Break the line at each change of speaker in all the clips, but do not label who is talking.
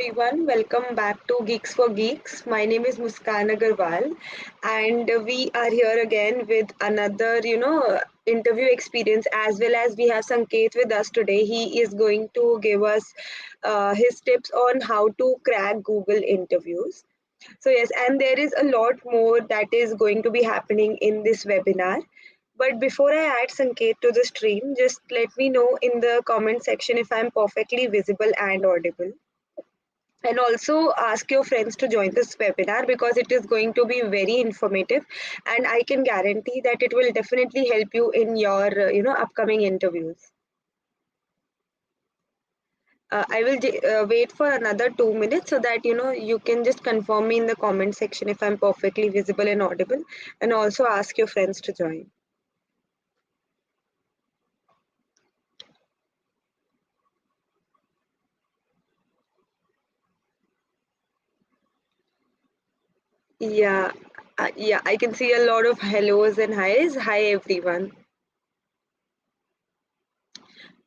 everyone. Welcome back to Geeks for Geeks. My name is Muskan Agarwal, and we are here again with another, interview experience, as well as we have Sanketh with us today. He is going to give us his tips on how to crack Google interviews. So, yes, and there is a lot more that is going to be happening in this webinar. But before I add Sanket to the stream, just let me know in the comment section if I'm perfectly visible and audible. And also ask your friends to join this webinar because it is going to be very informative, and I can guarantee that it will definitely help you in your upcoming interviews. I will wait for another 2 minutes so that you can just confirm me in the comment section if I'm perfectly visible and audible, and also ask your friends to join. Yeah, yeah, I can see a lot of hellos and hi's. Hi, everyone.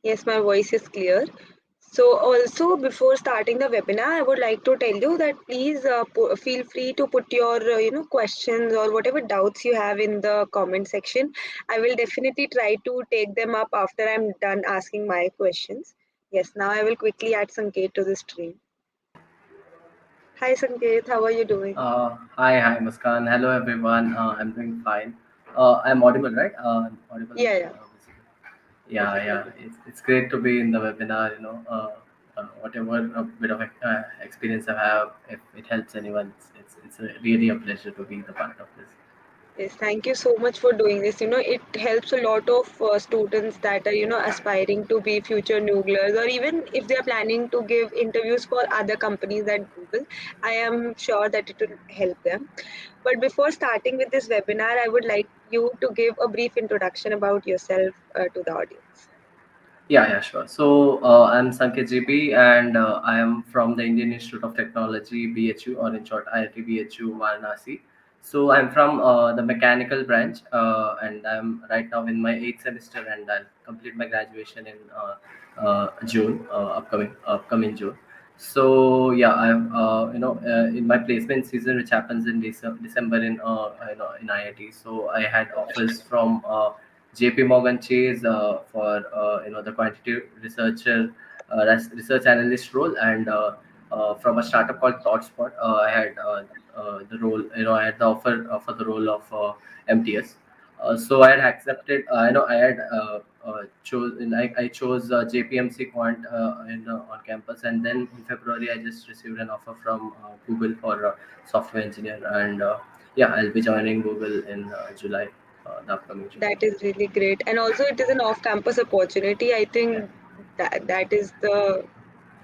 Yes, my voice is clear. So, also before starting the webinar, I would like to tell you that please feel free to put your questions or whatever doubts you have in the comment section. I will definitely try to take them up after I'm done asking my questions. Yes, now I will quickly add Sanket to the stream. Hi, Sanket, how are you doing?
Hi, Muskan. Hello, everyone. I'm doing fine. I'm audible, right? I'm audible
Yeah,
and
yeah,
visible.
perfectly
Yeah.
audible.
It's great to be in the webinar. Whatever a bit of experience I have, if it helps anyone, really a pleasure to be the part of this.
Yes, thank you so much for doing this. It helps a lot of students that are, aspiring to be future Nooglers, or even if they are planning to give interviews for other companies at Google. I am sure that it will help them. But before starting with this webinar, I would like you to give a brief introduction about yourself to the audience.
Yeah, sure. So I'm Sanketh GB, and I am from the Indian Institute of Technology, BHU, or in short, IIT BHU, Varanasi. So I'm from the mechanical branch, and I'm right now in my eighth semester, and I'll complete my graduation in June, upcoming June. So yeah, I'm in my placement season, which happens in December in in IIT. So I had offers from. JP Morgan Chase for the quantitative research analyst role, and from a startup called ThoughtSpot, I had the role. I had the offer for the role of MTS. So I had accepted. I had I chose JPMC Quant on campus, and then in February I just received an offer from Google for software engineer, and yeah, I'll be joining Google in July, the upcoming July.
That is really great, and also it is an off-campus opportunity. I
Yeah,
think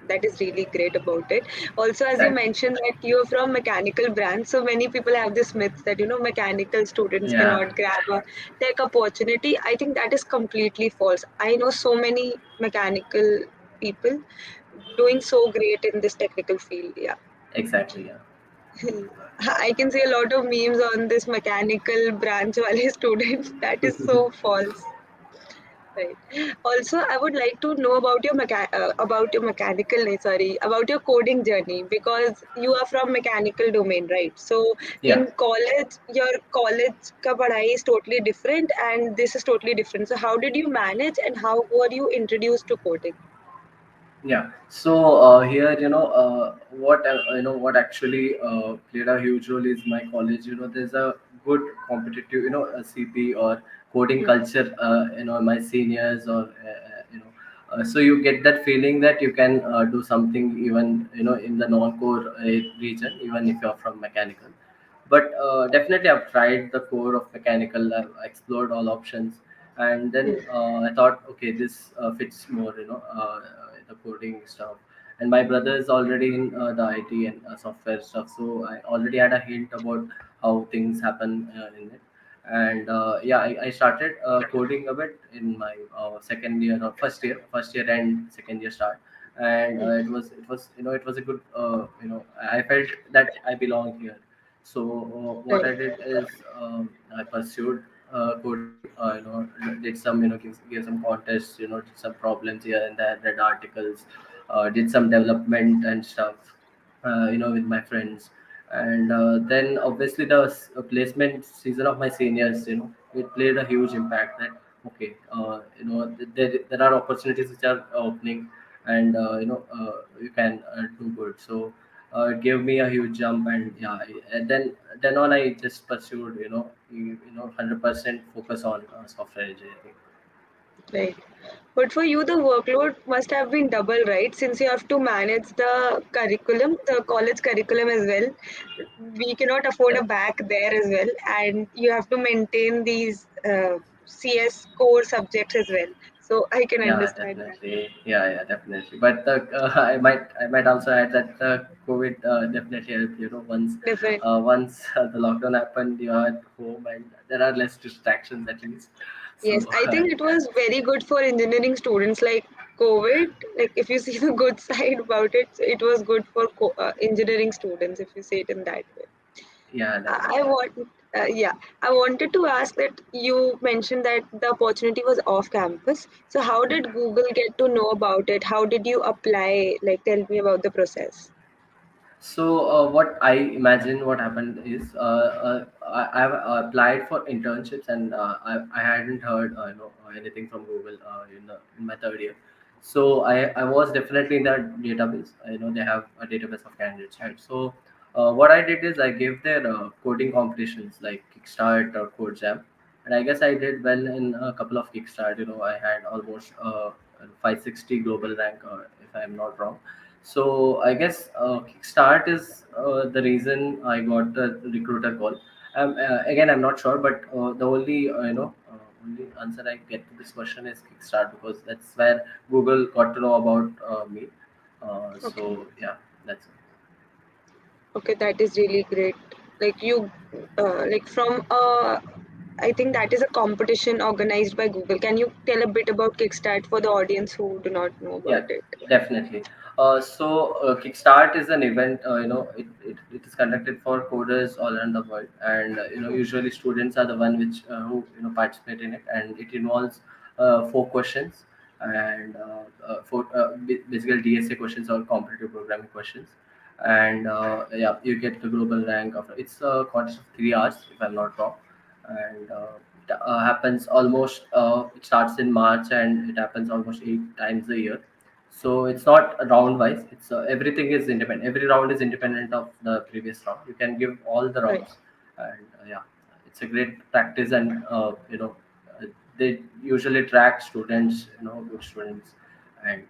that is really great about it. Also, as you
thank
mentioned that you're from mechanical branch, so many people have this myth that mechanical students
you. Yeah,
cannot grab a tech opportunity. I think that is completely false. I know so many mechanical people doing so great in this technical field. Yeah.
exactly. Yeah.
I can see a lot of memes on this mechanical branch wale students. That is so false. Right. Also, I would like to know about your about your coding journey, because you are from mechanical domain, right? So
Yeah.
in college, your college ka padhai is totally different, and this is totally different. So how did you manage, and how were you introduced to coding?
Yeah. So here, what actually played a huge role is my college. There's a good competitive, a CP or coding
Hmm.
culture. My seniors or so you get that feeling that you can do something even in the non-core region, even if you're from mechanical. But definitely, I've tried the core of mechanical. I've explored all options, and then
Hmm.
I thought, okay, this fits more, the coding stuff. And my brother is already in the IT and software stuff, so I already had a hint about how things happen in it. And yeah, I started coding a bit in my second year or first year and second year start. And
Hmm.
it was a good I felt that I belong here. So what
Right.
I did is I pursued coding. Did some give some contests. Did some problems here and there. Read articles. Did some development and stuff. with my friends. And then obviously the placement season of my seniors, it played a huge impact. That okay, there are opportunities which are opening, and you can do good. So it gave me a huge jump, and yeah, and then on I just pursued, 100% focus on software engineering.
Right. But for you, the workload must have been double, right? Since you have to manage the curriculum, the college curriculum as well. We cannot afford
Yeah.
a back there as well, and you have to maintain these CS core subjects as well. So I can
Yeah,
understand that.
definitely. Yeah, definitely. But I might also add that COVID definitely helped.
Definitely.
Once the lockdown happened, you're at home and there are less distractions at least.
Yes,
So
I think it was very good for engineering students like COVID. Like, if you see the good side about it, it was good for engineering students, if you say it in that way.
yeah,
I
definitely.
want, yeah, I wanted to ask that you mentioned that the opportunity was off campus. So, how
Yeah.
did Google get to know about it? How did you apply? Like, tell me about the process.
So what I imagine what happened is I've applied for internships, and I hadn't heard anything from Google in my third year. So I was definitely in that database. They have a database of candidates, right? So what I did is I gave their coding competitions like Kickstart or Code Jam, and I guess I did well in a couple of Kickstart. I had almost 560 global rank, if I'm not wrong. So I guess Kickstart is the reason I got the recruiter call. Again, I'm not sure, but the only answer I get to this question is Kickstart, because that's where Google got to know about me.
Okay.
So yeah, that's it.
Okay, that is really great. Like you, like from I think that is a competition organized by Google. Can you tell a bit about Kickstart for the audience who do not know about
Yeah,
it?
definitely. Kickstart is an event. It is conducted for coders all around the world, and usually students are the one which who participate in it, and it involves four questions, and basically DSA questions or competitive programming questions, and yeah, you get the global rank of it's a contest of 3 hours if I'm not wrong, and happens almost. It starts in March and it happens almost 8 times a year. So it's not round wise. It's everything is independent. Every round is independent of the previous round. You can give all the
Right.
rounds, and yeah, it's a great practice. And they usually track students, good students, and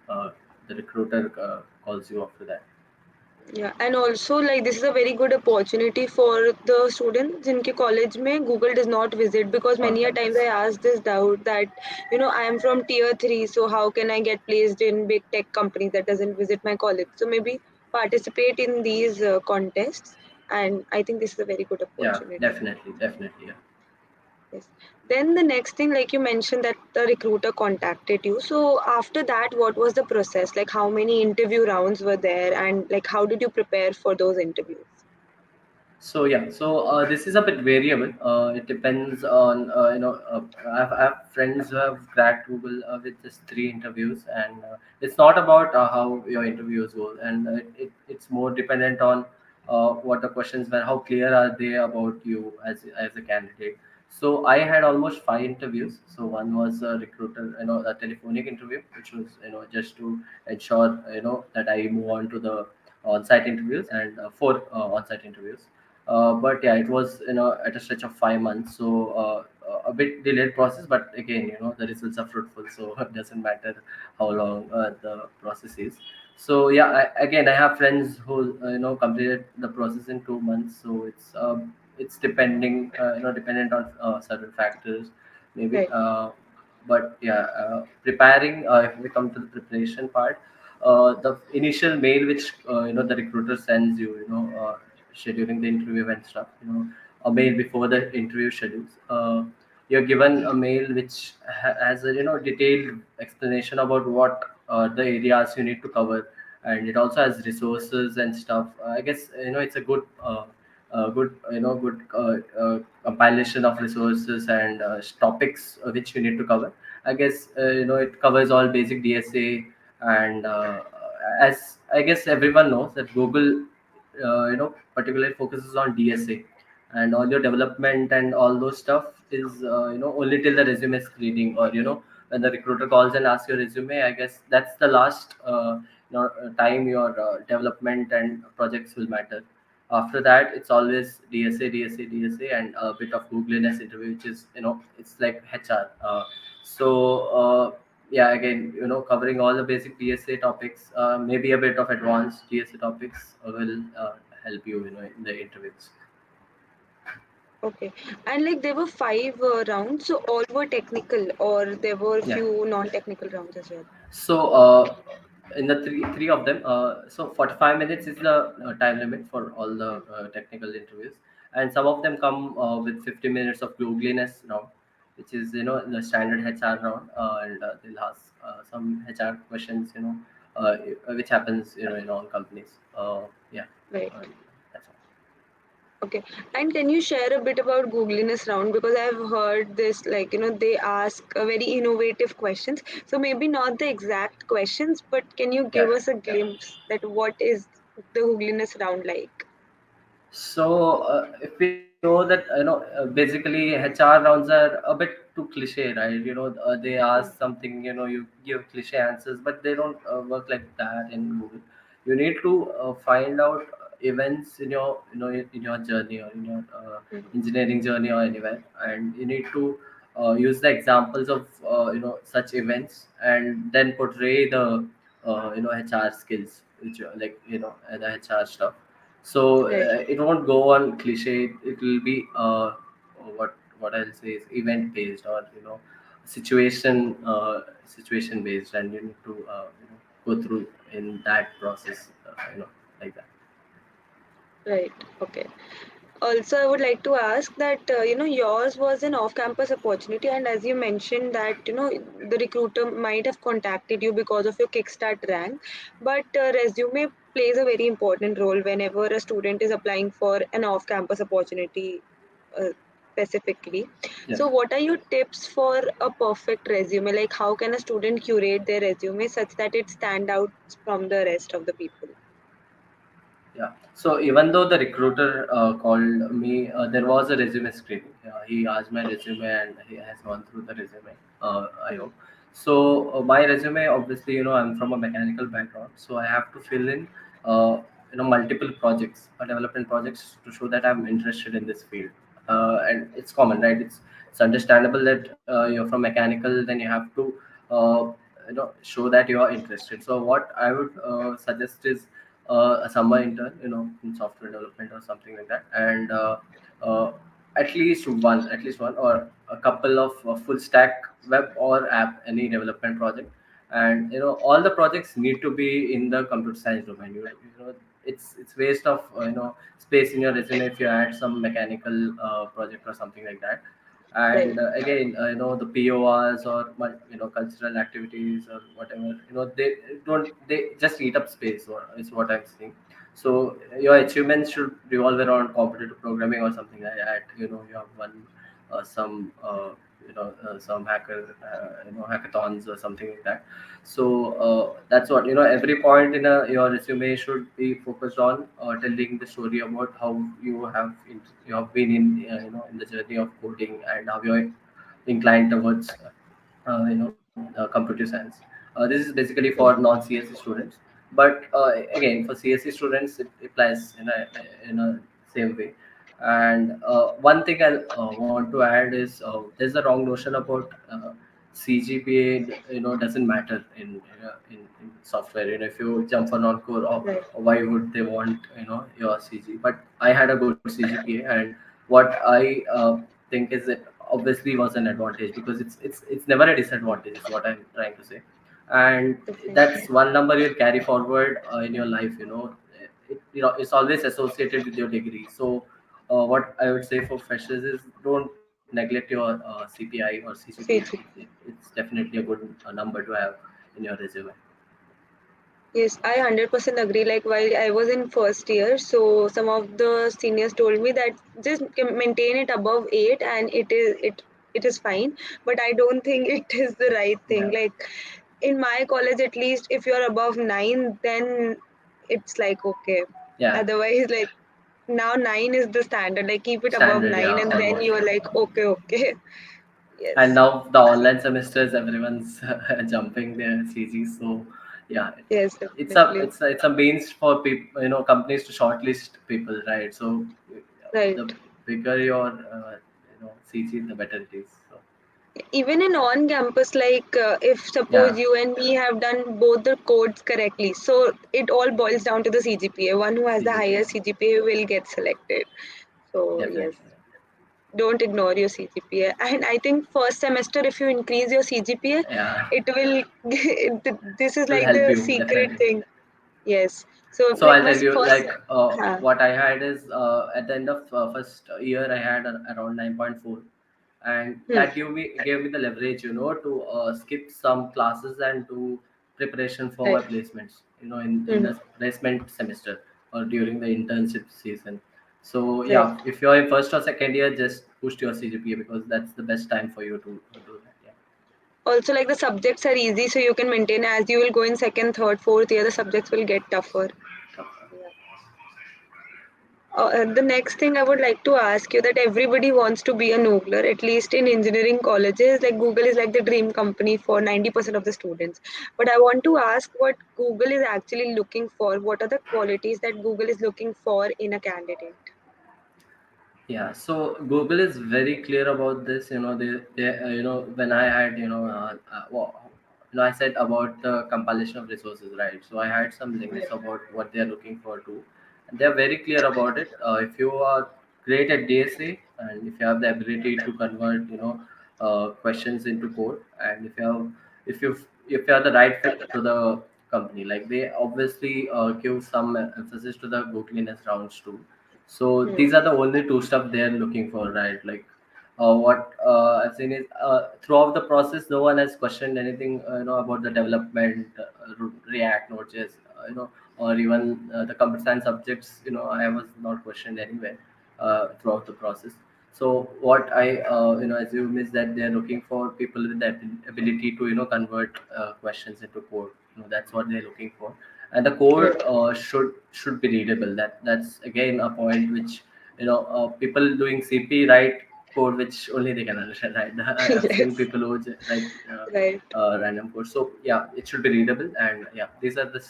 the recruiter calls you after that.
Yeah, and also like this is a very good opportunity for the students जिनके college में Google does not visit, because
On
many a times
campus.
I ask this doubt that I am from tier 3, so how can I get placed in big tech companies that doesn't visit my college? So maybe participate in these contests, and I think this is a very good
Yeah,
opportunity.
definitely. Yeah.
Yes. Then the next thing, like you mentioned that the recruiter contacted you. So after that, what was the process? Like how many interview rounds were there, and like how did you prepare for those interviews?
So yeah, so this is a bit variable. It depends on I have friends who have cracked Google with just 3 interviews, and it's not about how your interviews go, and it's more dependent on what the questions were, how clear are they about you as a candidate. So I had almost 5 interviews. So one was a recruiter, a telephonic interview, which was just to ensure that I move on to the on-site interviews, and four on-site interviews. But yeah, it was at a stretch of 5 months, so a bit delayed process. But again, the results are fruitful, so it doesn't matter how long the process is. So yeah, again, I have friends who completed the process in 2 months. So it's dependent on certain factors, maybe.
Right,
But yeah, preparing. If we come to the preparation part, the initial mail which the recruiter sends you, scheduling the interview and stuff, a mail before the interview schedules. You're given a mail which has a detailed explanation about what the areas you need to cover, and it also has resources and stuff. I guess it's a good compilation of resources and topics which you need to cover. I guess it covers all basic DSA, and as I guess everyone knows that Google particularly focuses on DSA, and all your development and all those stuff is only till the resume is screening, or when the recruiter calls and asks your resume. I guess that's the last time your development and projects will matter. After that, it's always DSA, DSA, DSA, and a bit of Googliness interview, which is it's like HR. Yeah, again, covering all the basic DSA topics, maybe a bit of advanced DSA topics will help you, in the interviews.
Okay. And like there were five rounds, so all were technical, or there were
Yeah.
few non-technical rounds as well.
So in the three of them, so 45 minutes is the time limit for all the technical interviews, and some of them come with 50 minutes of googliness round, which is the standard HR round, and they'll ask some HR questions, which happens in all companies. Yeah,
Right.
and that's all.
Okay. And can you share a bit about Googliness round? Because I've heard this, like, they ask very innovative questions. So maybe not the exact questions, but can you
Yeah.
give us a glimpse that what is the Googliness round like?
So if we know that basically HR rounds are a bit too cliche, right? They
Mm.
ask something, you give cliche answers, but they don't work like that in Google. You need to find out events in your in your journey, or in your
Mm.
engineering journey, or anywhere, and you need to use the examples of such events, and then portray the HR skills, which like the HR stuff. So
Right,
it won't go on cliche. It will be what I'll say is event based, or situation based, and you need to go through in that process, like that.
right. Okay. Also, I would like to ask that yours was an off-campus opportunity, and as you mentioned that the recruiter might have contacted you because of your Kickstart rank, but resume plays a very important role whenever a student is applying for an off-campus opportunity, uh, specifically.
Yes.
So, what are your tips for a perfect resume? Like, how can a student curate their resume such that it stand out from the rest of the people?
Yeah. So even though the recruiter called me, there was a resume screening. He asked my resume, and he has gone through the resume. I
Hmm.
hope. So my resume, obviously, I'm from a mechanical background, so I have to fill in, multiple projects, development projects, to show that I'm interested in this field. And it's common, right? It's understandable that you're from mechanical, then you have to uh, show that you are interested. So what I would suggest is a summer intern, in software development or something like that, and uh, at least one, or a couple of full stack web or app, any development project, and all the projects need to be in the computer science domain. It's waste of space in your resume if you add some mechanical project or something like that.
Right.
And again, the PORs, or cultural activities, or whatever, they just eat up space, or is what I'm saying. So your achievements should revolve around competitive programming or something like that. You have won some some hackathons or something like that. So that's what, every point in your resume should be focused on telling the story about how you have been in in the journey of coding, and how you're inclined towards computer science. This is basically for
Hmm.
non-CSE students, but again, for CSE students, it applies in a same way. And one thing I want to add is, there's a wrong notion about CGPA. Doesn't matter in software. If you jump for non-core,
Right.
why would they want your CG? But I had a good CGPA, and what I think is, it obviously was an advantage, because it's never a disadvantage, is what I'm trying to say. And
Definitely.
that's one number you'll carry forward in your life. It's always associated with your degree. So what I would say for freshers is, don't neglect your CPI or CGPA.
CG.
It's definitely a good number to have in your resume.
Yes, I 100% agree. Like while I was in first year, so some of the seniors told me that just maintain it above 8 and it is fine. But I don't think it is the right thing.
Yeah.
Like in my college, at least if you're above 9, then it's like okay.
Yeah,
Otherwise, like now 9 is the standard. Like keep it above
standard,
9,
yeah,
and then
almost.
you're like, okay, okay.
And
Yes,
now the online semesters, everyone's jumping their CG. So yeah,
yes,
it's a
definitely.
it's a means for people, companies to shortlist people, right? So the
Right.
bigger your CG, the better it is. So
Even in on campus, like if
yeah,
suppose you and me have done both the codes correctly, so it all boils down to the CGPA. One who has the
CGPA,
highest CGPA will get selected. So yes,
definitely.
don't ignore your CGPA. And I think first semester, if you increase your CGPA,
Yeah,
it will. This is
it will
like
help
the
you
secret
definitely.
thing. Yes. So
So
like
I'll
my
tell you,
first.
like
Huh,
what I had is at the end of first year, I had around 9.4, and
hmm,
that gave me the leverage, to skip some classes and do preparation for my
right.
placements, in
Hmm,
the placement semester or during the internship season. So
right.
yeah, if you're in first or second year, just push your CGPA because that's the best time for you to do that. Yeah.
Also, like the subjects are easy, so you can maintain as you will go in second, third, fourth year. The subjects will get tougher. Yeah. The next thing I would like to ask you that everybody wants to be a Noogler, at least in engineering colleges. Like Google is like the dream company for 90% of the students. But I want to ask what Google is actually looking for. What are the qualities that Google is looking for in a candidate?
Yeah, so Google is very clear about this. When I had, I said about the compilation of resources, right? So I had some links about what they are looking for too, and they are very clear about it. If you are great at DSA and if you have the ability to convert, questions into code, and if you are the right fit to the company, like they obviously give some emphasis to the Googliness rounds too. So
Hmm.
these are the only two stuff they're looking for, right? Like what I've seen is throughout the process, no one has questioned anything, about the development, React, Node.js, or even the computer science subjects. I was not questioned anywhere throughout the process. So what I assume is that they're looking for people with the ability to convert questions into code. That's what they're looking for, and the code
Right.
should be readable. That's again a point which people doing CP write code which only they can understand, right? I've seen
Yes.
people who write
Right.
random code. So yeah, it should be readable, and yeah, these are the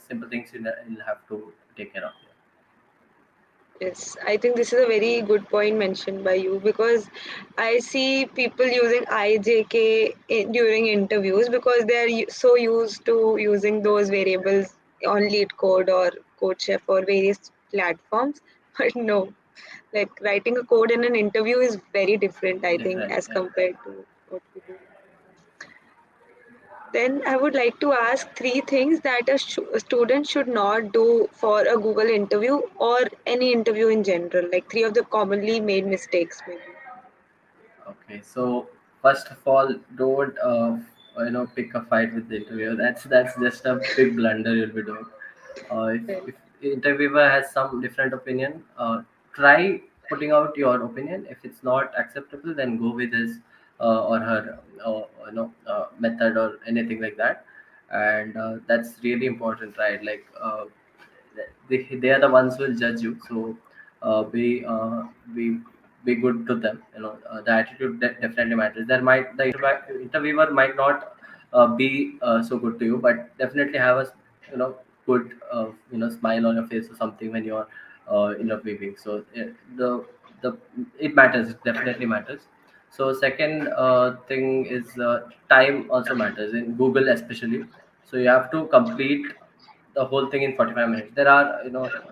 simple things you'll have to take care of.
Yes, I think this is a very good point mentioned by you because I see people using IJK during interviews because they are so used to using those variables on Lead Code or CodeChef or various platforms. But no, like writing a code in an interview is very different, I think,
Different,
as
yeah.
compared to what we do. Then I would like to ask three things that a student should not do for a Google interview or any interview in general, like three of the commonly made mistakes, maybe.
Okay, so first of all, don't pick a fight with the interviewer. That's just a big blunder you'll be doing. If the interviewer has some different opinion, try putting out your opinion. If it's not acceptable, then go with his or her method or anything like that. And that's really important, right? Like they are the ones who will judge you. So be be good to them. The attitude definitely matters. The interviewer might not be so good to you, but definitely have a good smile on your face or something when you're interviewing. So the it matters. It definitely matters. So second thing is time also matters in Google especially. So you have to complete the whole thing in 45 minutes. There are,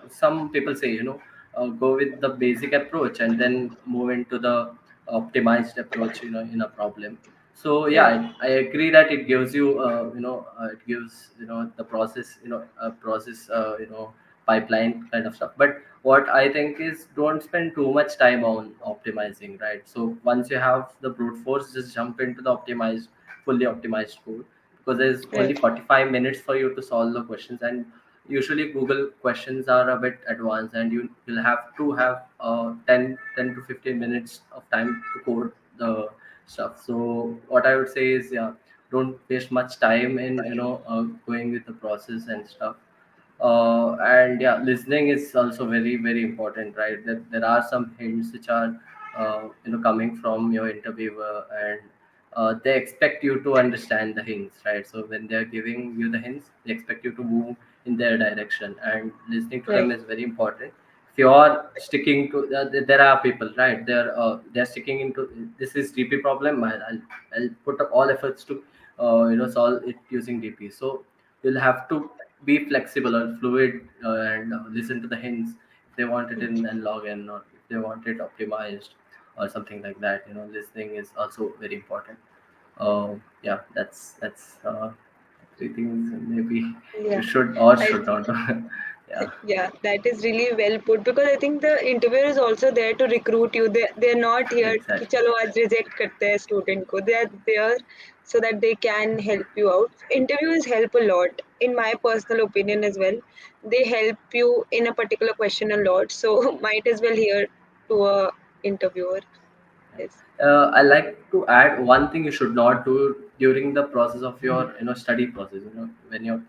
some people say, go with the basic approach and then move into the optimized approach, in a problem. So yeah,
Right.
I agree that it gives you, it gives, the process, process, pipeline kind of stuff. But what I think is don't spend too much time on optimizing, right? So once you have the brute force, just jump into the fully optimized code because there's only
Right.
45 minutes for you to solve the questions, and usually Google questions are a bit advanced, and you'll have to have 10 to 15 minutes of time to code the stuff. So what I would say is, yeah, don't waste much time in going with the process and stuff. And yeah, listening is also very very important, right? There are some hints which are coming from your interviewer, and they expect you to understand the hints, right? So when they're giving you the hints, they expect you to move in their direction, and listening to them
Right.
is very important. If you're sticking to there are people, right? They're sticking into this is DP problem. I'll put up all efforts to solve it using DP. So you'll have to be flexible or fluid, and listen to the hints if they want it in and log in, or if they want it optimized or something like that. Listening is also very important. Yeah, that's three things maybe you
Yeah.
should or
I
should not do. Yeah,
Yeah, that is really well put, because I think the interviewer is also there to recruit you. They're not here कि
exactly.
चलो आज reject करते हैं student को. They are there so that they can help you out. Interviews help a lot, in my personal opinion as well. They help you in a particular question a lot. So might as well hear to a interviewer. Yes.
I like to add one thing you should not do during the process of your study process. When you're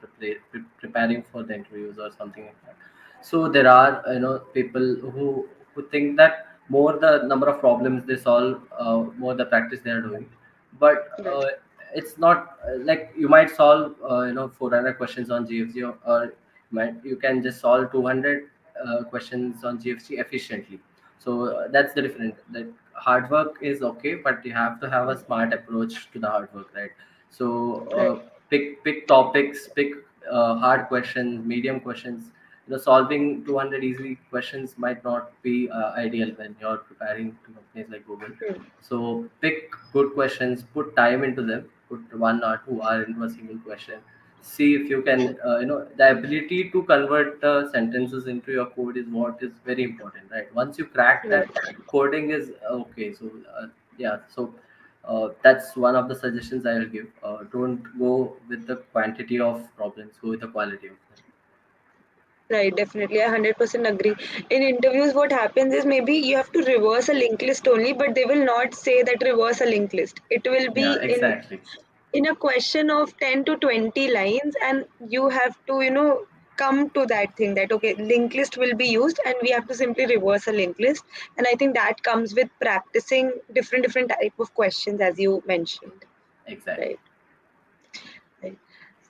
preparing for the interviews or something like that. So there are people who think that more the number of problems they solve, more the practice they are doing, but
Right.
it's not like you might solve 400 questions on GFG, or you can just solve 200 questions on GFG efficiently. So that's the difference. Like hard work is okay, but you have to have a smart approach to the hard work, right? So
Right.
pick topics, pick hard questions, medium questions. Solving 200 easy questions might not be ideal when you're preparing to companies like Google.
Hmm.
So pick good questions, put time into them, put 1 or 2 hour into a single question. See if you can, the ability to convert the sentences into your code is what is very important, right? Once you crack
Right.
that, coding is okay. So yeah, so that's one of the suggestions I will give. Don't go with the quantity of problems, go with the quality of them.
Right, definitely. I 100% agree. In interviews, what happens is maybe you have to reverse a linked list only, but they will not say that reverse a linked list. It will
Yeah,
be
exactly.
in a question of 10 to 20 lines, and you have to, come to that thing that okay, linked list will be used, and we have to simply reverse a linked list. And I think that comes with practicing different type of questions, as you mentioned.
Exactly.
Right. Right.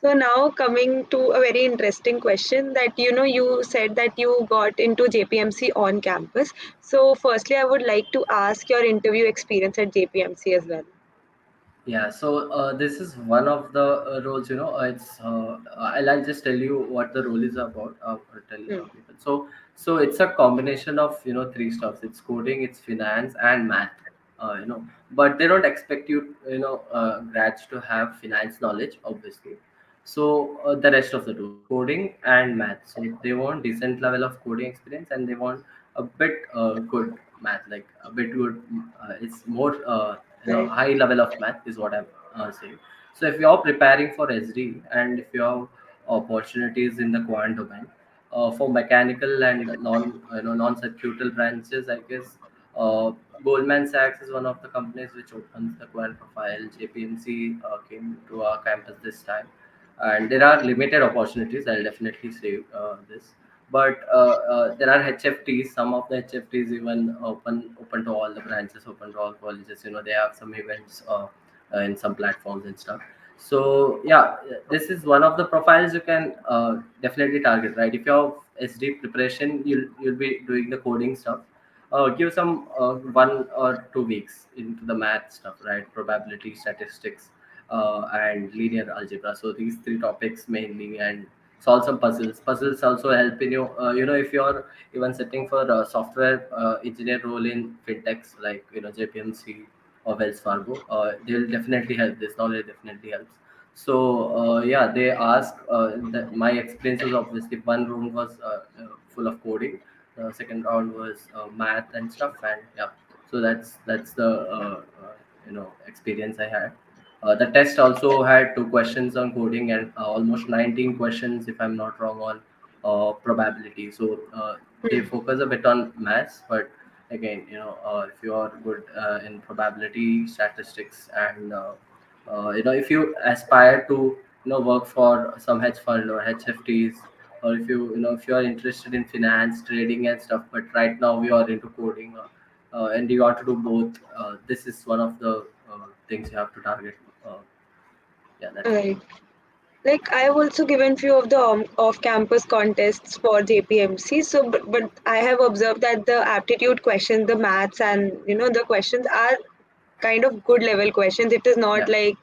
So now coming to a very interesting question, that you said that you got into JPMC on campus. So firstly, I would like to ask your interview experience at JPMC as well.
Yeah, so this is one of the roles. I'll just tell you what the role is about. Or tell
Hmm.
people. So it's a combination of three stuffs. It's coding, it's finance, and math. But they don't expect you grads to have finance knowledge, obviously. So the rest of the two, coding and math. So they want decent level of coding experience, and they want a bit good math, like a bit good. It's more
Right.
high level of math is what I'm saying. So if you're preparing for SD, and if you have opportunities in the quant domain, for mechanical and non-circuitral branches, I guess Goldman Sachs is one of the companies which opens the quant profile. JPMC came to our campus this time, and there are limited opportunities. I'll definitely say this, but there are HFTs. Some of the HFTs even open to all the branches, open to all colleges. They have some events in some platforms and stuff. So yeah, this is one of the profiles you can definitely target, right? If you have SD preparation, you'll be doing the coding stuff. Give some 1 or 2 weeks into the math stuff, right? Probability, statistics, and linear algebra. So these three topics mainly, and solve some puzzles. Puzzles also help in you. If you're even setting for a software engineer role in fintechs like JPMC or Wells Fargo, they'll definitely help. This knowledge definitely helps. So yeah, they ask. That my experience was obviously one room was full of coding. The second round was math and stuff, and yeah. So that's the experience I had. The test also had 2 questions on coding, and almost 19 questions, if I'm not wrong, on probability. So they
Hmm.
focus a bit on maths, but again, if you are good in probability, statistics, and if you aspire to work for some hedge fund or HFTs, or if if you are interested in finance, trading, and stuff, but right now you are into coding, and you want to do both, this is one of the things you have to target. Uh, yeah, that's it.
Right. Like I have also given few of the off-campus contests for JPMC. So, but I have observed that the aptitude questions, the maths, and the questions are kind of good level questions. It is not
Yeah.
like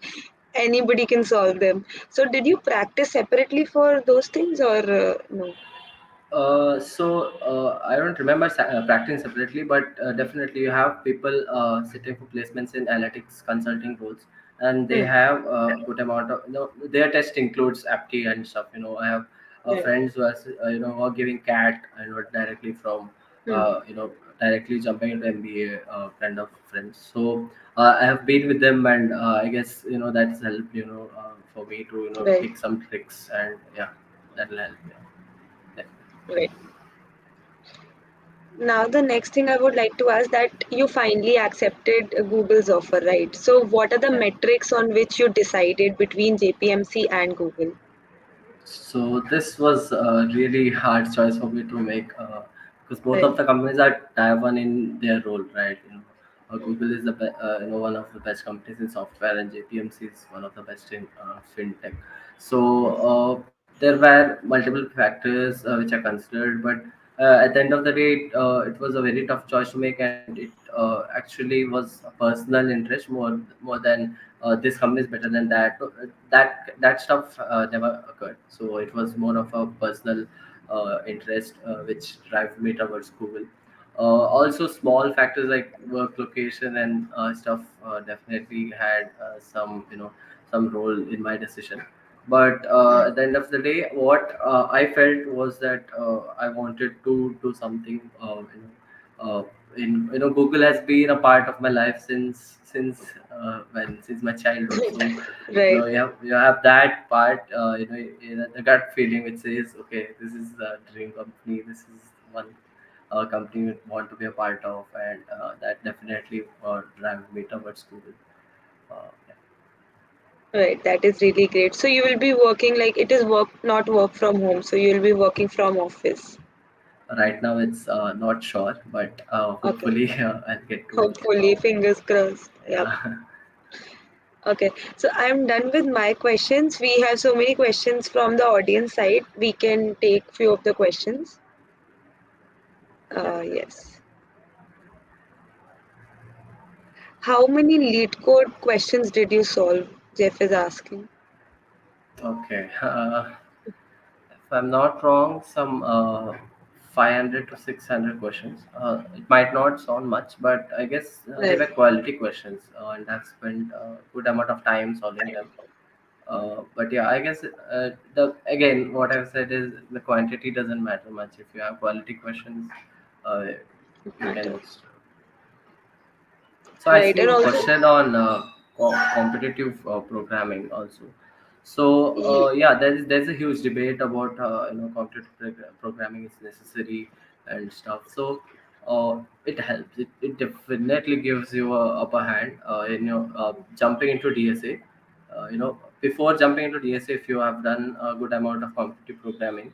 anybody can solve them. So, did you practice separately for those things or no?
I don't remember practicing separately, but definitely you have people sitting for placements in analytics consulting roles, and they
Hmm.
have a good amount of their test includes apti and stuff. I have
Right.
friends who are who are giving CAT, directly from
Hmm.
directly jumping into MBA, kind of friends. So I have been with them, and I guess that's helped for me to
Right.
pick some tricks, and yeah, that'll help. Yeah.
Right. Now, the next thing I would like to ask that you finally accepted Google's offer, right? So, what are the
Yeah.
metrics on which you decided between JPMC and Google?
So this was a really hard choice for me to make, because both
Right.
of the companies are tier one in their role, right? Google is the one of the best companies in software, and JPMC is one of the best in fintech. So there were multiple factors which I considered, but at the end of the day, it was a very tough choice to make, and it actually was a personal interest more than this company is better than that. That stuff never occurred. So it was more of a personal interest which drive me towards Google. Also, small factors like work location and stuff definitely had some role in my decision. But at the end of the day, what I felt was that I wanted to do something. In Google has been a part of my life since my childhood. So
Right.
you have that part, the gut feeling which says, okay, this is a dream company, this is one company you want to be a part of, and that definitely drive me towards Google. Yeah.
Right. That is really great. So, you will be working like it is work, not work from home. So, you will be working from office.
Right now it's not sure, but
Okay.
hopefully I'll get to work from
Hopefully, fingers crossed. Yep.
yeah.
Okay. So, I'm done with my questions. We have so many questions from the audience side. We can take few of the questions.
Yeah.
Yes. How many lead code questions did you solve? Jeff is asking.
Okay. If I'm not wrong, some 500 to 600 questions. It might not sound much, but I guess they
Right.
were quality questions, and I've spent a good amount of time solving them. But yeah, I guess the again, what I've said is the quantity doesn't matter much. If you have quality questions, uh, you can
Matter.
just. So I
Right.
see
And
a
also,
question on competitive programming also. So
ye-
yeah, there's a huge debate about competitive programming is necessary and stuff. So it helps. It definitely gives you a upper hand in jumping into DSA. Before jumping into DSA, if you have done a good amount of competitive programming,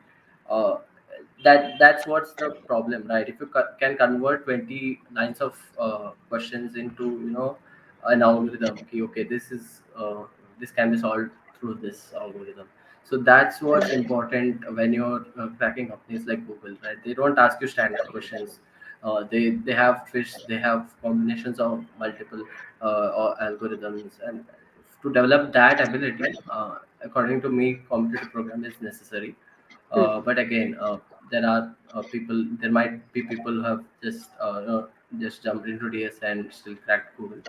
uh, that's what's the problem, right? If you can convert 20 lines of questions into an algorithm, okay, this can be solved through this algorithm. So that's what's important when you're cracking companies like Google, right? They don't ask you standard questions. They have fish, they have combinations of multiple or algorithms, and to develop that ability, according to me, competitive program is necessary.
hmm,
But again, there might be people who have just jumped into DS and still cracked Google,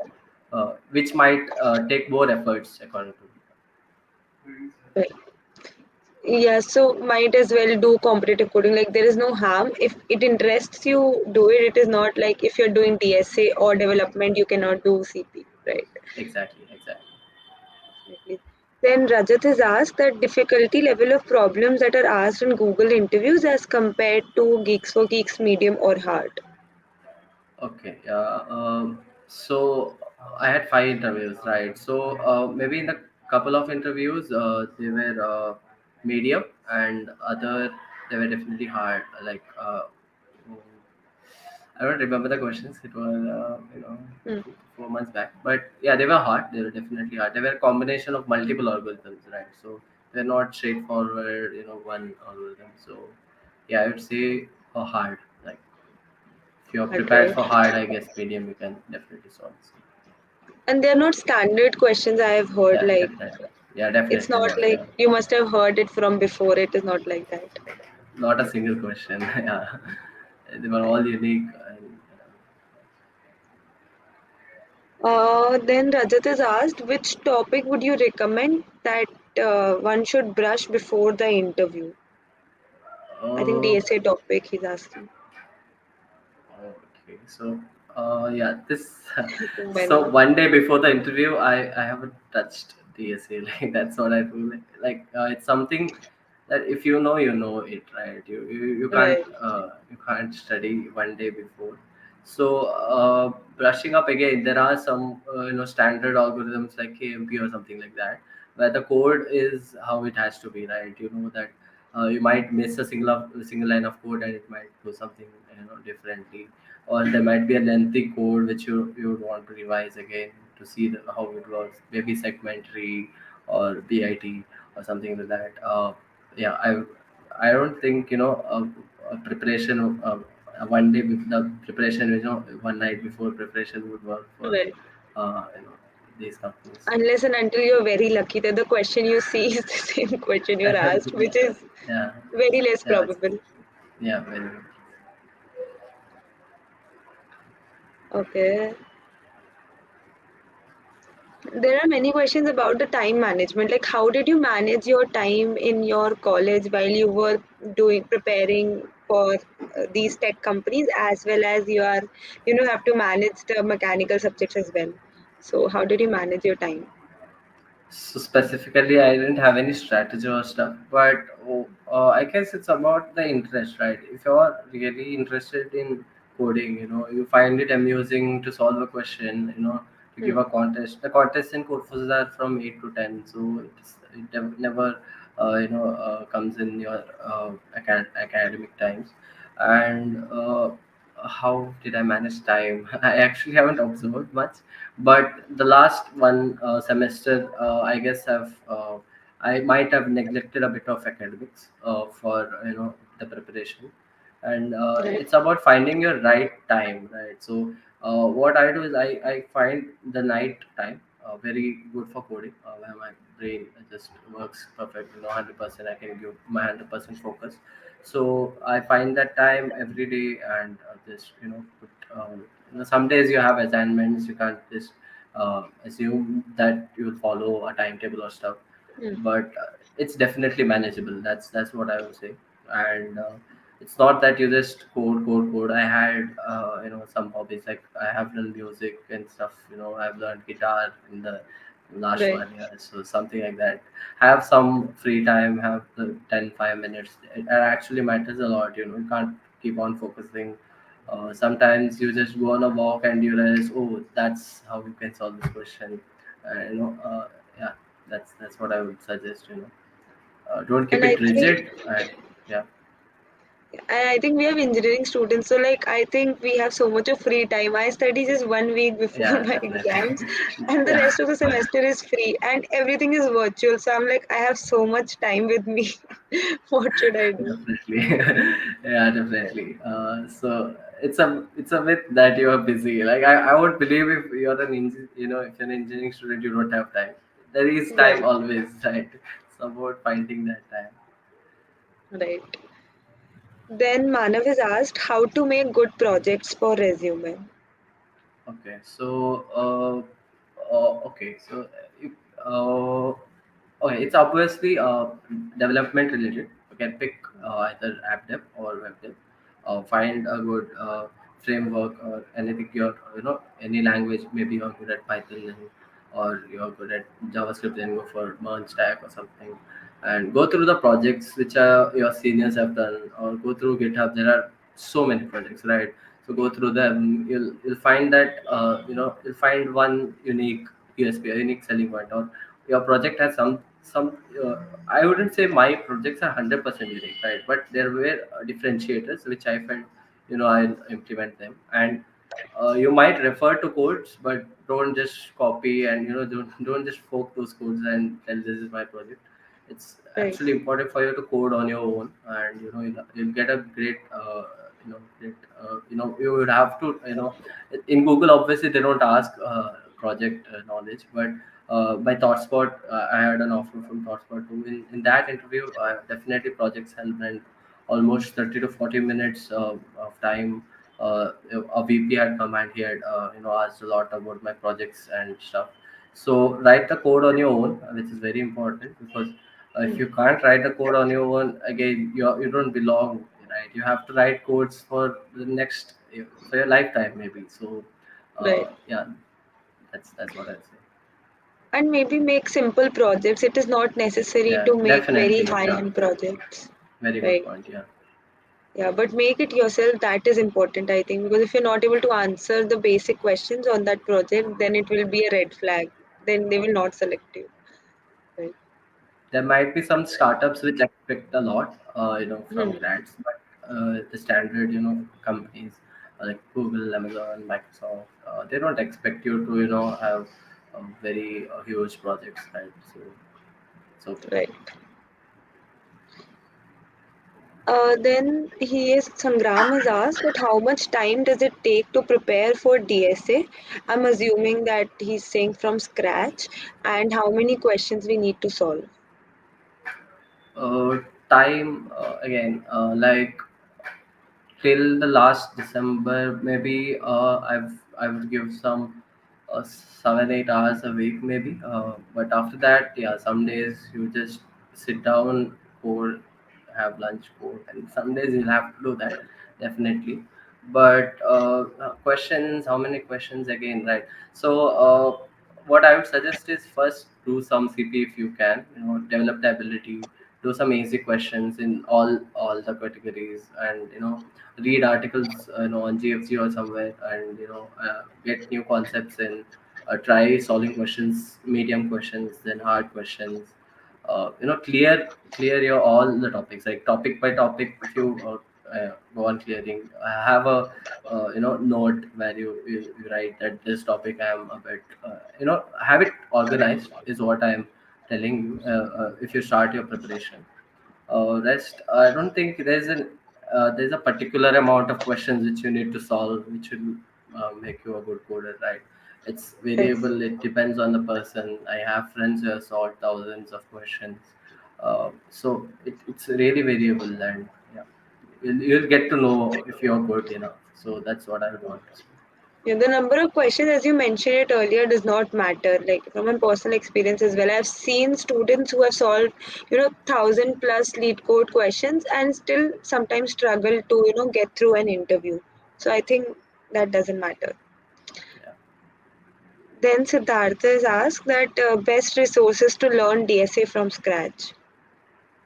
which might take more efforts according to me.
right. Yeah, so might as well do competitive coding. Like there is no harm. If it interests you, do it. It is not like if you're doing DSA or development, you cannot do CP, right?
Exactly, exactly.
Definitely. Then Rajat has asked that difficulty level of problems that are asked in Google interviews as compared to Geeks for Geeks medium or hard.
Okay, yeah. So I had five interviews, right? So maybe in the couple of interviews, they were medium, and other they were definitely hard. Like mm, I don't remember the questions. It was
Hmm.
4 months back. But yeah, they were hard. They were definitely hard. They were a combination of multiple algorithms, right? So they're not straightforward, one algorithm. So yeah, I would say hard. Like if you're prepared
Okay.
for hard, I guess medium you can definitely solve. So,
And they're not standard questions I have heard.
yeah,
Like,
definitely. Yeah,
it's
definitely
not
not.
like
Yeah,
you must have heard it from before. It is not like that.
not a single question. Yeah, they were all unique. And,
Then Rajat is asked, which topic would you recommend that one should brush before the interview? I think
uh,
DSA topic he's asking.
Okay, so yeah, this
Too
so
many.
one day before the interview, I haven't touched DSA. Like that's what I feel like. It's something that if you know it, right?
Right.
You can't study one day before. So brushing up again, there are some standard algorithms like KMP or something like that, where the code is how it has to be, right? You know that you might miss a single line of code and it might do something differently, or there might be a lengthy code which you would want to revise again to see how it works, maybe segmentary or bit or something like that. Yeah, I don't think a preparation one day with the preparation, one night before preparation would work for
Right.
these companies.
Unless and until you're very lucky that the question you see is the same question you're asked, which is
Yeah,
very less
yeah,
probable.
yeah, very good.
Okay. There are many questions about the time management. Like, how did you manage your time in your college while you were doing preparing for these tech companies, as well as you are, have to manage the mechanical subjects as well. So, how did you manage your time?
So specifically, I didn't have any strategy or stuff, but I guess it's about the interest, right? If you're really interested in coding, you find it amusing to solve a question, to
Hmm.
give a contest. The contests in Codeforces are from 8 to 10, so never, comes in your academic times. And how did I manage time? I actually haven't observed much, but the last one semester, I guess I might have neglected a bit of academics for the preparation, and
Right.
it's about finding your right time, right? So what I do is I find the night time very good for coding, where my brain just works perfect, 100%. I can give my 100% focus. So I find that time every day, and just put some days you have assignments, you can't just assume that you'll follow a timetable or stuff,
Hmm.
but it's definitely manageable. That's what I would say. And it's not that you just code. I had some hobbies, like I have done music and stuff. I've learned guitar in the last
Right.
1 year, so something like that. Have some free time, have the 10 5 minutes. It actually matters a lot. You can't keep on focusing. Sometimes you just go on a walk and you realize, oh, that's how you can solve this question. Yeah, that's what I would suggest. Don't keep
And I
it
think
rigid. And yeah,
And I think we have engineering students, so like I think we have so much of free time. I study just 1 week before
yeah,
my
definitely.
exams, and the
Yeah,
rest of the semester is free, and everything is virtual. So I'm like, I have so much time with me. What should I do?
definitely. Yeah, definitely. So it's a myth that you are busy. Like I would believe if you're if you're an engineering student, you don't have time. There is time
Right,
always, right? It's about finding that time.
right. Then Manav is asked how to make good projects for resume.
Okay, so okay, so if, uh, okay, it's obviously development related. You can pick either app dev or web dev. Find a good framework or anything any language. Maybe you're good at Python, or you're good at JavaScript, then go for Merge Stack or something, and go through the projects which your seniors have done, or go through GitHub. There are so many projects, right? So go through them. You'll find that you'll find one unique USP, a unique selling point, or your project has some I wouldn't say my projects are 100% unique, right? But there were differentiators which I felt, I'll implement them. And you might refer to codes, but don't just copy, and don't just fork those codes and tell this is my project. It's
Right.
actually important for you to code on your own, and you'll get a great great you would have to in Google, obviously they don't ask project knowledge, but by ThoughtSpot, I had an offer from ThoughtSpot too. In that interview, definitely projects help, and almost 30 to 40 minutes of time. A VP had come and he had asked a lot about my projects and stuff. So write the code on your own, which is very important, because if
Mm.
you can't write the code on your own, again you don't belong, right? You have to write codes for the next for your lifetime maybe. So
Right.
yeah, that's what I'd say.
And maybe make simple projects. It is not necessary
Yeah,
to make very
definitely. Yeah,
high-end projects.
very good
Right.
point. Yeah,
Yeah, but make it yourself. That is important, I think, because if you're not able to answer the basic questions on that project, then it will be a red flag. Then they will not select you. Right.
there might be some startups which expect a lot, from
Hmm.
grads, but the standard, companies like Google, Amazon, Microsoft, they don't expect you to, have very huge projects, right? So it's okay.
Right. Then Sangram has asked that how much time does it take to prepare for DSA? I'm assuming that he's saying from scratch, and how many questions we need to solve.
Uh, Time, again, like till the last December, maybe I would give some 7 8 hours a week, maybe. But after that, yeah, some days you just sit down, code, have lunch, code, and some days you'll have to do that, definitely. But questions, how many questions again, right? So what I would suggest is first do some CP if you can, develop the ability, do some easy questions in all the categories, and read articles on GFG or somewhere, and get new concepts in, try solving questions, medium questions, then hard questions. Clear your all the topics, like topic by topic. If you go on clearing, have a note where you write that this topic I am a bit have it organized, is what I am telling you. If you start your preparation, rest, I don't think there's a particular amount of questions which you need to solve, which will make you a good coder, right? It's
Yes.
variable. It depends on the person. I have friends who have solved thousands of questions, so it's really variable, and yeah, you'll get to know if you're good enough. So that's what I would want to say.
Yeah, the number of questions, as you mentioned it earlier, does not matter. Like from my personal experience as well, I've seen students who have solved, 1,000 plus lead code questions and still sometimes struggle to, get through an interview. So I think that doesn't matter.
Yeah.
Then Siddhartha is asked that best resources to learn DSA from scratch.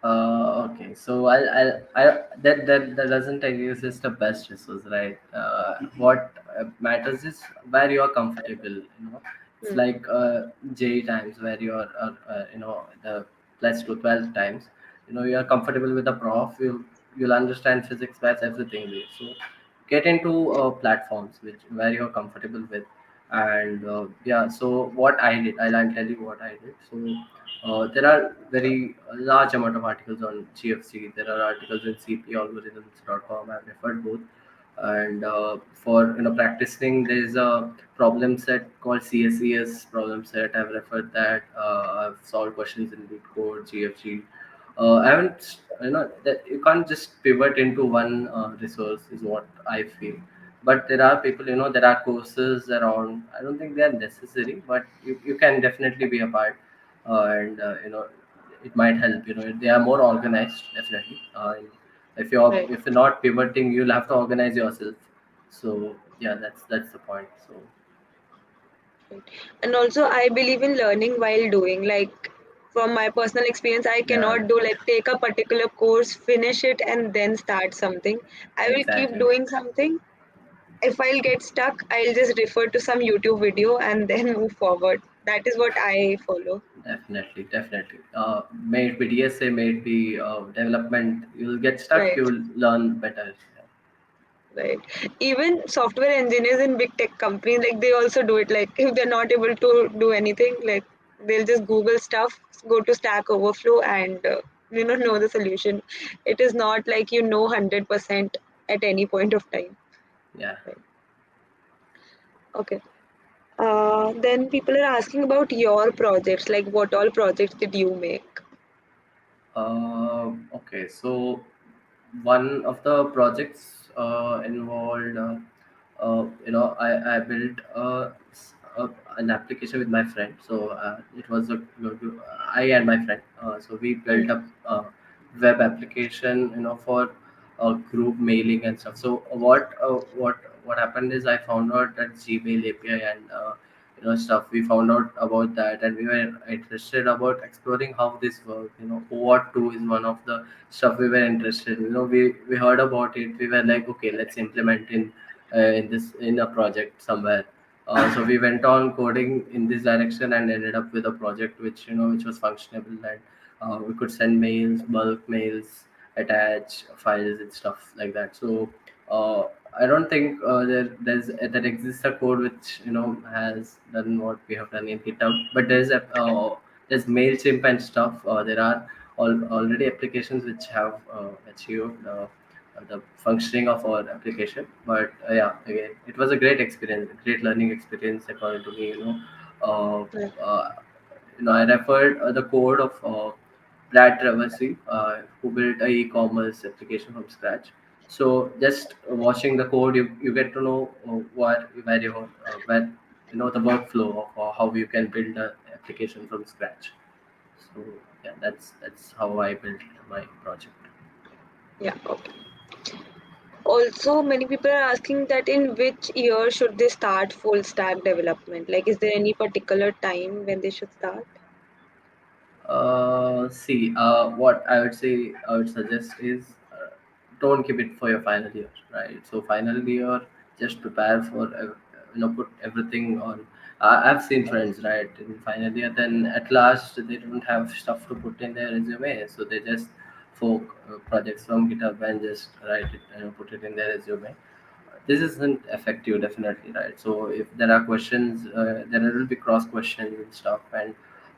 Okay, so that doesn't exist the best resource, right? What matters is where you are comfortable. It's
Hmm.
like J times where you are, the plus to 12 times. You are comfortable with the prof. You'll understand physics, maths, everything there. So get into platforms which where you're comfortable with, and yeah. So what I did, I'll tell you what I did. So there are very large amount of articles on GFC. There are articles in cpalgorithms.com. I've referred both. And for practicing, there's a problem set called CSES problem set. I've referred that. I've solved questions in Lead Code, GFG. I haven't, that you can't just pivot into one resource, is what I feel. But there are people, there are courses around. I don't think they are necessary, but you can definitely be a part, and it might help. They are more organized, definitely.
Right.
If you're not pivoting, you'll have to organize yourself. So yeah, that's the point. So
Right. And also, I believe in learning while doing. Like, from my personal experience, I
yeah,
cannot do like take a particular course, finish it, and then start something. I will keep
exactly.
doing something. If I'll get stuck, I'll just refer to some YouTube video and then move forward. That is what I follow.
Definitely, definitely. May it be DSA, may it be development, you'll get stuck,
Right.
you'll learn better.
Right. Even software engineers in big tech companies, like they also do it. Like if they're not able to do anything, like they'll just Google stuff, go to Stack Overflow, and know the solution. It is not like 100% at any point of time.
Yeah.
Right. Okay. Then people are asking about your projects. Like what all projects did you make?
Okay, so one of the projects involved, I built an application with my friend. So it was I and my friend. So we built
Hmm.
up a web application, for group mailing and stuff. So what happened is I found out that Gmail API and stuff. We found out about that, and we were interested about exploring how this works. What to is one of the stuff we were interested in. We heard about it. We were like, okay, let's implement in a project somewhere. So we went on coding in this direction and ended up with a project which was functionable, and we could send mails, bulk mails, attach files and stuff like that. So uh, I don't think there exists a code which has done what we have done in GitHub, but there's Mailchimp and stuff. There are already applications which have achieved the functioning of our application. But yeah, again, it was a great experience, great learning experience according to me.
Right.
I referred the code of Brad Traversy, who built a e-commerce application from scratch. So just watching the code, you get to know where the workflow of how you can build an application from scratch. So yeah, that's how I built my project.
Yeah. Okay. Also, many people are asking that in which year should they start full stack development? Like, is there any particular time when they should start?
See, what I would say, I would suggest is don't keep it for your final year, right? So final year, just prepare for, put everything on. I've seen friends, right, in final year, then at last they don't have stuff to put in their resume, so they just fork projects from GitHub and just write it, put it in their resume. This isn't effective, definitely, right? So if there are questions, there will be cross questions and stuff, and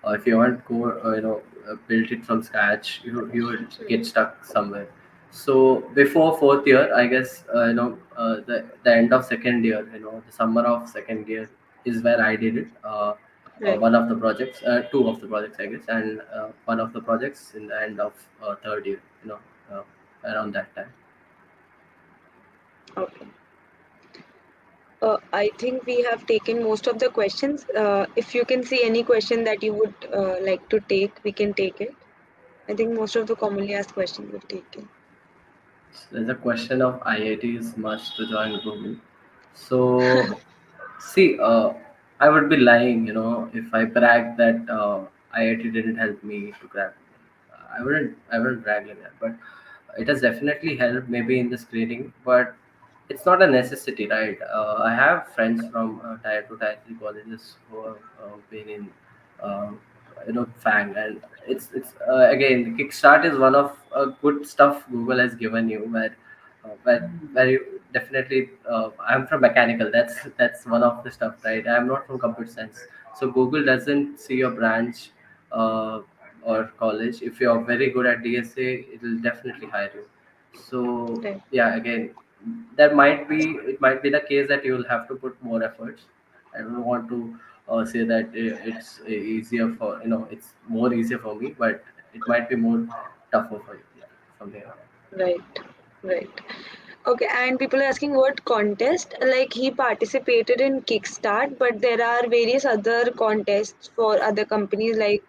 if you want to build it from scratch, you would
Hmm.
get stuck somewhere. So before fourth year, I guess, the end of second year, the summer of second year is where I did it.
Right.
One of the projects, two of the projects, I guess, and one of the projects in the end of third year, around that time.
Okay. I think we have taken most of the questions. If you can see any question that you would like to take, we can take it. I think most of the commonly asked questions we've taken.
There's a question of IITs must to join Google. So, see, I would be lying, if I brag that IIT didn't help me to crack. I wouldn't brag like that. But it has definitely helped, maybe in the screening, but it's not a necessity, right? I have friends from tier 2, tier 3 colleges who have been in uh, FANG, and it's again, the Kickstart is one of good stuff Google has given you, where you definitely, I'm from mechanical, that's one of the stuff, right? I'm not from computer science, so Google doesn't see your branch uh, or college. If you're very good at DSA, it will definitely hire you. So
Right.
yeah, again, it might be the case that you will have to put more efforts. I don't want to say that it's easier for, it's more easier for me, but it might be more tougher for you. Yeah, something like that.
Right. Right. Okay, and people are asking what contest. Like he participated in Kickstart, but there are various other contests for other companies. Like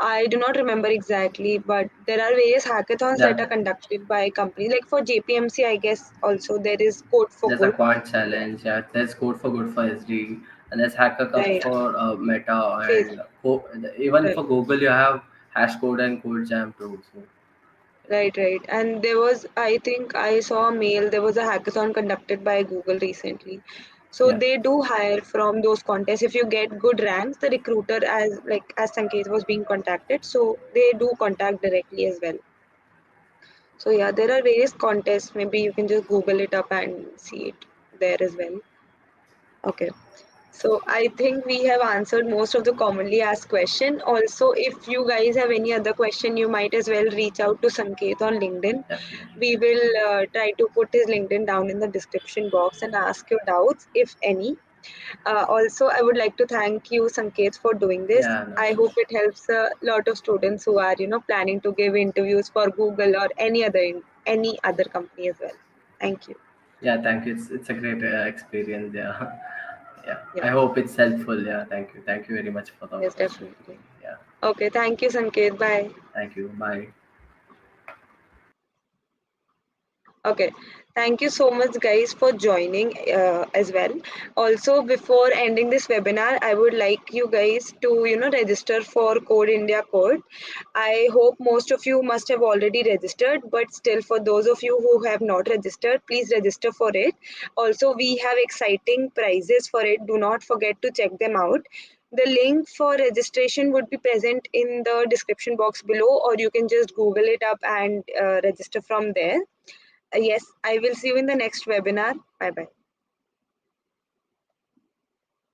I do not remember exactly, but there are various hackathons that are
Yeah,
conducted by companies. Like for JPMC, I guess also there is Code for
there's a
Good.
quant challenge. Yeah, there's Code for Good for SD, and there's Hacker Cup
Right.
for Meta,
Phase.
and even
Right.
for Google, you have Hash Code and Code Jam too. So
Right. Right. And there was, I think I saw a mail. There was a hackathon conducted by Google recently. So
Yeah.
they do hire from those contests. If you get good ranks, the recruiter, as Sanket was being contacted, so they do contact directly as well. So yeah, there are various contests. Maybe you can just Google it up and see it there as well. Okay. So I think we have answered most of the commonly asked question. Also, if you guys have any other question, you might as well reach out to Sanket on LinkedIn.
Definitely.
We will try to put his LinkedIn down in the description box and ask your doubts, if any. Also, I would like to thank you, Sanket, for doing this.
Yeah, no
I hope
issues.
it helps a lot of students who are, planning to give interviews for Google or any other company as well. Thank you.
Yeah, thank you. It's a great experience. Yeah. Yeah.
Yeah,
I hope it's helpful. Yeah, thank you. Thank you very much for the
yes,
opportunity.
definitely.
Yeah.
Okay, thank you, Sanket. Bye.
Thank you. Bye.
Okay, thank you so much, guys, for joining as well. Also, before ending this webinar, I would like you guys to, register for Code India Code. I hope most of you must have already registered, but still, for those of you who have not registered, please register for it. Also, we have exciting prizes for it. Do not forget to check them out. The link for registration would be present in the description box below, or you can just Google it up and register from there. Yes, I will see you in the next webinar. Bye bye.